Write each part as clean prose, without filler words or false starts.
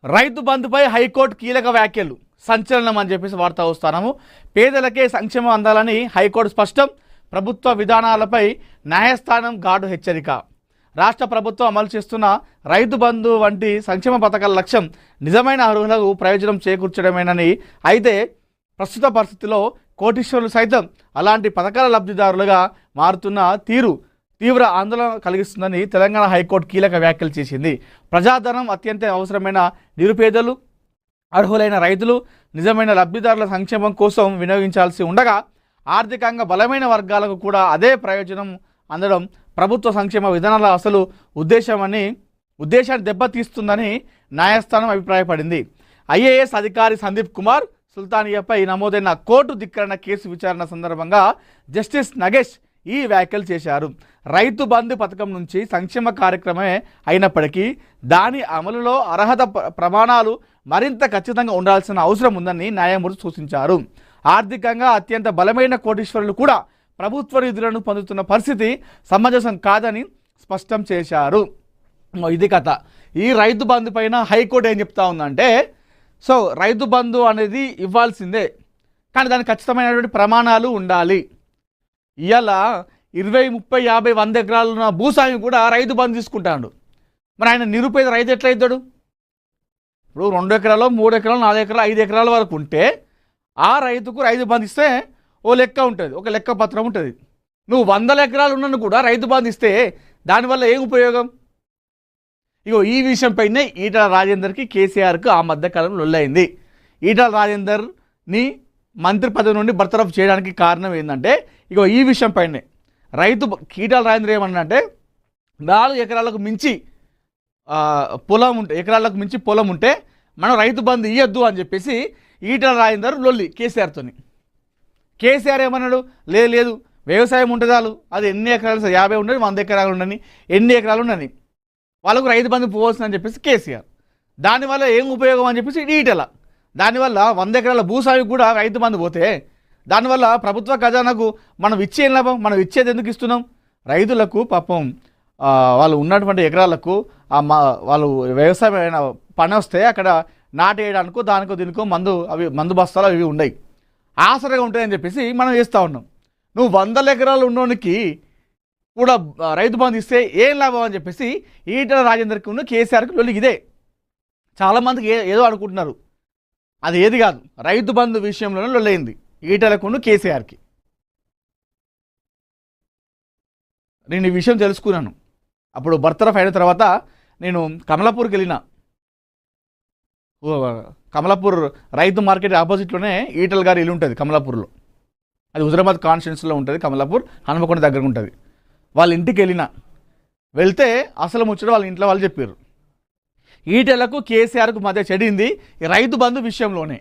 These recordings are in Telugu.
రైతు బంధుపై హైకోర్టు కీలక వ్యాఖ్యలు సంచలనం అని చెప్పేసి వార్త వస్తున్నాము. పేదలకే సంక్షేమం అందాలని హైకోర్టు స్పష్టం. ప్రభుత్వ విధానాలపై న్యాయస్థానం ఘాటు హెచ్చరిక. రాష్ట్ర ప్రభుత్వం అమలు చేస్తున్న రైతు బంధు వంటి సంక్షేమ పథకాల లక్ష్యం నిజమైన అర్హులకు ప్రయోజనం చేకూర్చడమేనని, అయితే ప్రస్తుత పరిస్థితిలో కోటీశ్వరులు సైతం అలాంటి పథకాల లబ్ధిదారులుగా మారుతున్న తీరు తీవ్ర ఆందోళన కలిగిస్తుందని తెలంగాణ హైకోర్టు కీలక వ్యాఖ్యలు చేసింది. ప్రజాధనం అత్యంత అవసరమైన నిరుపేదలు, అర్హులైన రైతులు నిజమైన లబ్ధిదారుల సంక్షేమం కోసం వినియోగించాల్సి ఉండగా ఆర్థికంగా బలమైన వర్గాలకు కూడా అదే ప్రయోజనం అందడం ప్రభుత్వ సంక్షేమ విధానాల అసలు ఉద్దేశాన్ని దెబ్బతీస్తుందని న్యాయస్థానం అభిప్రాయపడింది. ఐఏఎస్ అధికారి సందీప్ కుమార్ సుల్తానియాపై నమోదైన కోర్టు ధిక్కరణ కేసు విచారణ సందర్భంగా జస్టిస్ నగేష్ ఈ వ్యాఖ్యలు చేశారు. రైతు బంధు పథకం నుంచి సంక్షేమ కార్యక్రమమే అయినప్పటికీ దాని అమలులో అర్హత ప్రమాణాలు మరింత ఖచ్చితంగా ఉండాల్సిన అవసరం ఉందని న్యాయమూర్తి సూచించారు. ఆర్థికంగా అత్యంత బలమైన కోటీశ్వరులు కూడా ప్రభుత్వ నిధులను పొందుతున్న పరిస్థితి సమంజసం కాదని స్పష్టం చేశారు. ఇది కథ. ఈ రైతు బంధు పైన హైకోర్టు ఏం చెప్తా ఉందంటే, సో రైతు బంధు అనేది ఇవ్వాల్సిందే, కానీ దానికి ఖచ్చితమైనటువంటి ప్రమాణాలు ఉండాలి. ఇవాళ 20, 30, 50, 100 ఎకరాలు ఉన్న భూస్వామి కూడా రైతు బంధు తీసుకుంటాడు. మరి ఆయన నిరుపేద రైతు ఎట్లా అవుతాడు? ఇప్పుడు 2 ఎకరాలు, 3 ఎకరాలు, 4 ఎకరాలు, 5 ఎకరాల వరకు ఉంటే ఆ రైతుకు రైతు బంధు ఇస్తే ఓ లెక్క ఉంటుంది, ఒక లెక్క పత్రం ఉంటుంది. నువ్వు 100 ఎకరాలు ఉన్నను కూడా రైతు బంధు ఇస్తే దానివల్ల ఏం ఉపయోగం? ఇగో ఈ విషయంపైనే ఈటల రాజేందర్కి కేసీఆర్కు ఆ మధ్యకాలంలో లొల్లైంది. ఈటల రాజేందర్ని మంత్రి పదవి నుండి బర్తరఫ్ చేయడానికి కారణం ఏంటంటే, ఇగో ఈ విషయంపైనే ఈటల రాజేందర్ ఏమన్నంటే 4 ఎకరాలకు మించి ఎకరాలకు మించి పొలం ఉంటే మనం రైతు బంధు ఇవ్వద్దు అని చెప్పేసి ఈటల రాజేందర్ లొల్లి కేసీఆర్తోని. కేసీఆర్ ఏమన్నాడు, లేదు వ్యవసాయం ఉంటుంది చాలు, అది ఎన్ని ఎకరాలు 50 ఉండని, 100 ఎకరాలు ఉండని, ఎన్ని ఎకరాలు ఉండని, వాళ్ళకు రైతు బంధు పోవచ్చునని చెప్పేసి కేసీఆర్. దానివల్ల ఏం ఉపయోగం అని చెప్పేసి ఈటల. దానివల్ల 100 ఎకరాల భూస్వామికి కూడా రైతు బంధు పోతే దానివల్ల ప్రభుత్వ ఖజానాకు మనం ఇచ్చే లాభం? మనం ఇచ్చేది ఎందుకు ఇస్తున్నాం? రైతులకు పాపం వాళ్ళు ఉన్నటువంటి ఎకరాలకు వాళ్ళు వ్యవసాయమైన పని వస్తే అక్కడ నాటేయడానికో దానికో దీనికో మందు బస్తాలు అవి ఉన్నాయి, ఆసరగా ఉంటాయని చెప్పేసి మనం చేస్తూ ఉన్నాం. నువ్వు 100 ఎకరాలు ఉన్నోనికి కూడా రైతు బంధు ఇస్తే ఏం లాభం అని చెప్పేసి ఈటల రాజేందర్కి ఉన్న కేసీఆర్కి లొల్లి ఇదే. చాలామందికి ఏదో అనుకుంటున్నారు, అది ఏది కాదు, రైతు బంధు విషయంలోనే లొల్లైంది ఈటలకును కేసీఆర్కి. నేను ఈ విషయం తెలుసుకున్నాను. అప్పుడు బర్తరఫ్ అయిన తర్వాత నేను కమలాపూర్కి వెళ్ళిన. కమలాపూర్ రైతు మార్కెట్ ఆపోజిట్లోనే ఈటల్ గారి ఇల్లు ఉంటుంది కమలాపూర్లో. అది హుజరాబాద్ కాన్స్టిట్యున్సీలో ఉంటుంది. కమలాపూర్ హనుమకొండ దగ్గర ఉంటుంది. వాళ్ళ ఇంటికి వెళ్తే అసలు ముచ్చట వాళ్ళ ఇంట్లో వాళ్ళు చెప్పారు, ఈటలకు కేసీఆర్కు మధ్య చెడింది ఈ రైతు బంధు విషయంలోనే.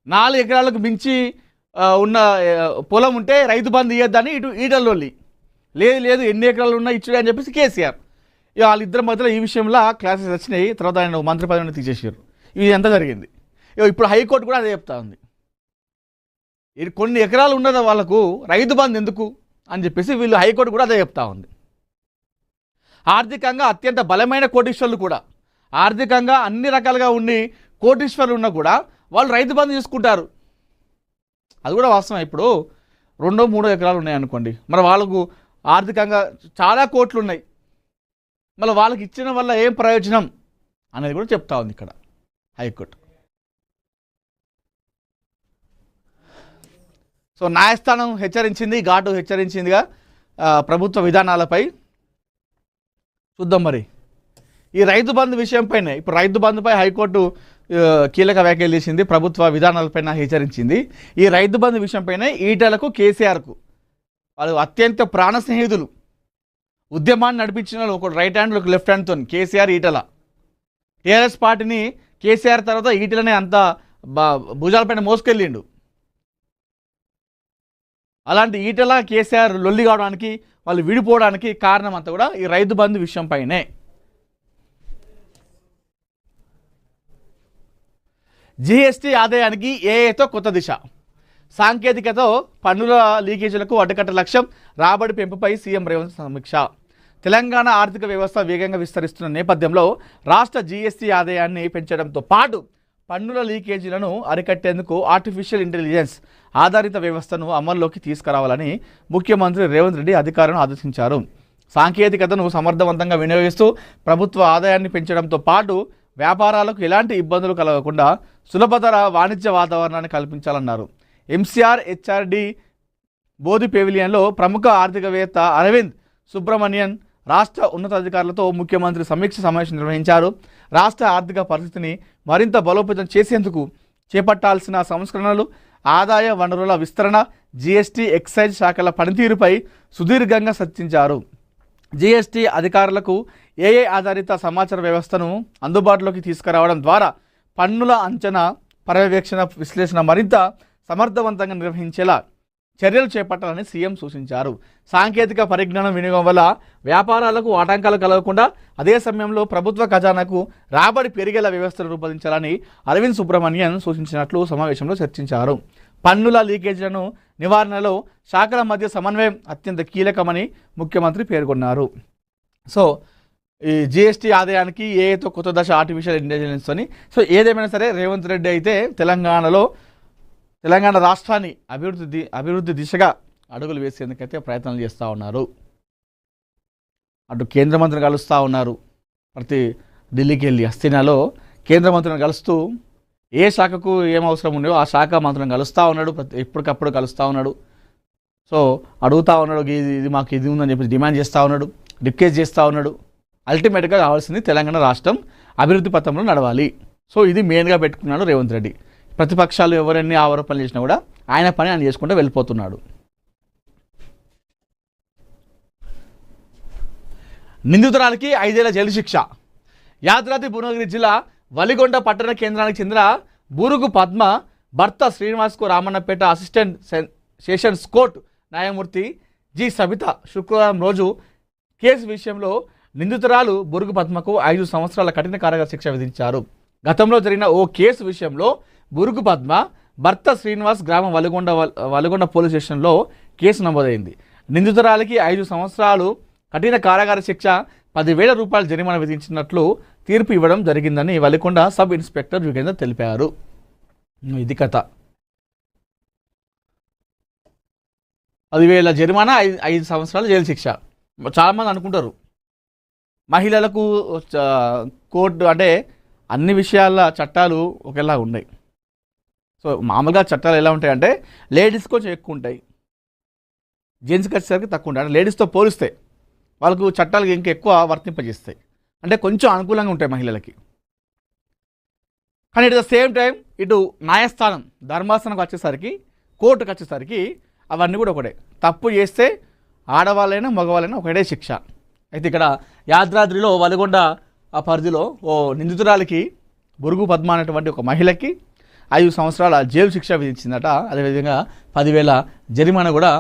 4 ఎకరాలకు మించి ఉన్న పొలం ఉంటే రైతు బంధు ఇవ్వద్దని ఈటల్లోని. లేదు ఎన్ని ఎకరాలు ఉన్నా ఇచ్చుడే అని చెప్పేసి కేసీఆర్. ఇక వాళ్ళిద్దరి మధ్యలో ఈ విషయంలో క్లాసెస్ వచ్చినాయి. తర్వాత ఆయన మంత్రి పదవిని తీసేసారు. ఇది ఎంత జరిగింది. ఇప్పుడు హైకోర్టు కూడా అదే చెప్తా ఉంది. ఇది కొన్ని ఎకరాలు ఉన్నది వాళ్ళకు రైతు బంధు ఎందుకు అని చెప్పేసి వీళ్ళు హైకోర్టు కూడా అదే చెప్తా ఉంది. ఆర్థికంగా అత్యంత బలమైన కోటీశ్వరులు కూడా, ఆర్థికంగా అన్ని రకాలుగా ఉండి కోటీశ్వరులు ఉన్నా కూడా వాళ్ళు రైతు బంధు తీసుకుంటారు. అది కూడా వాస్తవం. ఇప్పుడు 2, 3 ఎకరాలు ఉన్నాయి అనుకోండి, మరి వాళ్ళకు ఆర్థికంగా చాలా కోట్లు ఉన్నాయి, మళ్ళీ వాళ్ళకి ఇచ్చిన వల్ల ఏం ప్రయోజనం అనేది కూడా చెప్తా ఉంది ఇక్కడ హైకోర్టు. సో న్యాయస్థానం హెచ్చరించింది, ఘాటు హెచ్చరించిందిగా ప్రభుత్వ విధానాలపై. చూద్దాం మరి ఈ రైతు బంధు విషయంపైనే. ఇప్పుడు రైతు బంధుపై హైకోర్టు కీలక వ్యాఖ్యలు చేసింది, ప్రభుత్వ విధానాలపైన హెచ్చరించింది. ఈ రైతు బంధు విషయంపైనే ఈటలకు కేసీఆర్కు వాళ్ళు అత్యంత ప్రాణ స్నేహితులు. ఉద్యమాన్ని నడిపించిన ఒకటి రైట్ హ్యాండ్, ఒక లెఫ్ట్ హ్యాండ్తో కేసీఆర్ ఈటల. టీఆర్ఎస్ పార్టీని కేసీఆర్ తర్వాత ఈటలనే అంత భుజాలపైన మోసుకెళ్ళిండు. అలాంటి ఈటల కేసీఆర్ లొల్లి కావడానికి, వాళ్ళు విడిపోవడానికి కారణం అంతా కూడా ఈ రైతు బంధు విషయంపైనే. జీఎస్టీ ఆదాయానికి ఏఏతో కొత్త దిశ. సాంకేతికతో పన్నుల లీకేజీలకు అడ్డుకట్ట లక్ష్యం. రాబడి పెంపుపై సీఎం రేవంత్ సమీక్ష. తెలంగాణ ఆర్థిక వ్యవస్థ వేగంగా విస్తరిస్తున్న నేపథ్యంలో రాష్ట్ర జీఎస్టీ ఆదాయాన్ని పెంచడంతో పాటు పన్నుల లీకేజీలను అరికట్టేందుకు ఆర్టిఫిషియల్ ఇంటెలిజెన్స్ ఆధారిత వ్యవస్థను అమల్లోకి తీసుకురావాలని ముఖ్యమంత్రి రేవంత్ రెడ్డి అధికారులను ఆదేశించారు. సాంకేతికతను సమర్థవంతంగా వినియోగిస్తూ ప్రభుత్వ ఆదాయాన్ని పెంచడంతో పాటు వ్యాపారాలకు ఎలాంటి ఇబ్బందులు కలగకుండా సులభతర వాణిజ్య వాతావరణాన్ని కల్పించాలన్నారు. ఎంసీఆర్ హెచ్ఆర్డి బోధి పెవిలియన్లో ప్రముఖ ఆర్థికవేత్త అరవింద్ సుబ్రమణియన్ రాష్ట్ర ఉన్నతాధికారులతో ముఖ్యమంత్రి సమీక్ష సమావేశం నిర్వహించారు. రాష్ట్ర ఆర్థిక పరిస్థితిని మరింత బలోపేతం చేసేందుకు చేపట్టాల్సిన సంస్కరణలు, ఆదాయ వనరుల విస్తరణ, జీఎస్టీ, ఎక్సైజ్ శాఖల పనితీరుపై సుదీర్ఘంగా చర్చించారు. జీఎస్టీ అధికారులకు ఏఐ ఆధారిత సమాచార వ్యవస్థను అందుబాటులోకి తీసుకురావడం ద్వారా పన్నుల అంచనా, పర్యవేక్షణ, విశ్లేషణ మరింత సమర్థవంతంగా నిర్వహించేలా చర్యలు చేపట్టాలని సీఎం సూచించారు. సాంకేతిక పరిజ్ఞానం వినియోగం వల్ల వ్యాపారాలకు ఆటంకాలు కలగకుండా అదే సమయంలో ప్రభుత్వ ఖజానాకు రాబడి పెరిగేలా వ్యవస్థను రూపొందించాలని అరవింద్ సుబ్రమణియన్ సూచించినట్లు సమావేశంలో చర్చించారు. పన్నుల లీకేజీలను నివారణలో శాఖల మధ్య సమన్వయం అత్యంత కీలకమని ముఖ్యమంత్రి పేర్కొన్నారు. సో ఈ జీఎస్టీ ఆదాయానికి ఏతో కొత్త దశ ఆర్టిఫిషియల్ ఇంటెలిజెన్స్ అని సో ఏదేమైనా సరే రేవంత్ రెడ్డి అయితే తెలంగాణ రాష్ట్రాన్ని అభివృద్ధి దిశగా అడుగులు వేసేందుకైతే ప్రయత్నాలు చేస్తూ ఉన్నారు. అటు కేంద్ర మంత్రిని కలుస్తూ ఉన్నారు. ప్రతి ఢిల్లీకి వెళ్ళి హస్తినాలో కేంద్ర మంత్రిని కలుస్తూ ఏ శాఖకు ఏం అవసరం ఉండేవో ఆ శాఖ మంత్రిని కలుస్తూ ఉన్నాడు. ఎప్పటికప్పుడు కలుస్తూ ఉన్నాడు. సో అడుగుతూ ఉన్నాడు, ఇది మాకు ఇది ఉందని చెప్పి డిమాండ్ చేస్తూ ఉన్నాడు, రిక్వెస్ట్ చేస్తూ ఉన్నాడు. అల్టిమేట్గా కావాల్సింది తెలంగాణ రాష్ట్రం అభివృద్ధి పథంలో నడవాలి. సో ఇది మెయిన్గా పెట్టుకున్నాడు రేవంత్ రెడ్డి. ప్రతిపక్షాలు ఎవరెన్ని ఆరోపణలు చేసినా కూడా ఆయన పని ఆయన చేసుకుంటూ వెళ్ళిపోతున్నాడు. నిందితురాలికి 5 ఏళ్ల జైలు శిక్ష. యాదాద్రి భువనగిరి జిల్లా వలిగొండ పట్టణ కేంద్రానికి చెందిన బూరుగు పద్మ భర్త శ్రీనివాస్కు రామన్నపేట అసిస్టెంట్ సెషన్స్ కోర్టు న్యాయమూర్తి జి సబిత శుక్రవారం రోజు కేసు విషయంలో నిందితురాలు బూరుగు పద్మకు 5 సంవత్సరాల కఠిన కారాగార శిక్ష విధించారు. గతంలో జరిగిన ఓ కేసు విషయంలో బూరుగు పద్మ భర్త శ్రీనివాస్ గ్రామం వలిగొండ పోలీస్ స్టేషన్లో కేసు నమోదైంది. నిందితురాలికి 5 సంవత్సరాలు కఠిన కారాగార శిక్ష, 10,000 రూపాయల జరిమానా విధించినట్లు తీర్పు ఇవ్వడం జరిగిందని వలిగొండ సబ్ ఇన్స్పెక్టర్ యుగేందర్ తెలిపారు. ఇది కథ. 10,000 జరిమానా, 5 సంవత్సరాల జైలు శిక్ష. చాలామంది అనుకుంటారు మహిళలకు కోర్టు అంటే అన్ని విషయాల చట్టాలు ఒకేలా ఉన్నాయి. సో మామూలుగా చట్టాలు ఎలా ఉంటాయంటే లేడీస్కి కొంచెం ఎక్కువ ఉంటాయి, జెంట్స్కి వచ్చేసరికి తక్కువ ఉంటాయి. అంటే లేడీస్తో పోలిస్తే వాళ్ళకు చట్టాలు ఇంకా ఎక్కువ వర్తింపజేస్తాయి, అంటే కొంచెం అనుకూలంగా ఉంటాయి మహిళలకి. కానీ ఎట్ ద సేమ్ టైం ఇటు న్యాయస్థానం ధర్మాసనంకి వచ్చేసరికి, కోర్టుకు వచ్చేసరికి అవన్నీ కూడా ఒకటే. తప్పు చేస్తే ఆడవాళ్ళైనా మగవాళ్ళైనా ఒకటే శిక్ష. అయితే ఇక్కడ యాదాద్రిలో వలిగొండ ఆ పరిధిలో ఓ నిందితురాలికి బురుగు పద్మ అనేటువంటి ఒక మహిళకి 5 సంవత్సరాల జైలు శిక్ష విధించిందట. అదేవిధంగా 10,000 జరిమానా కూడా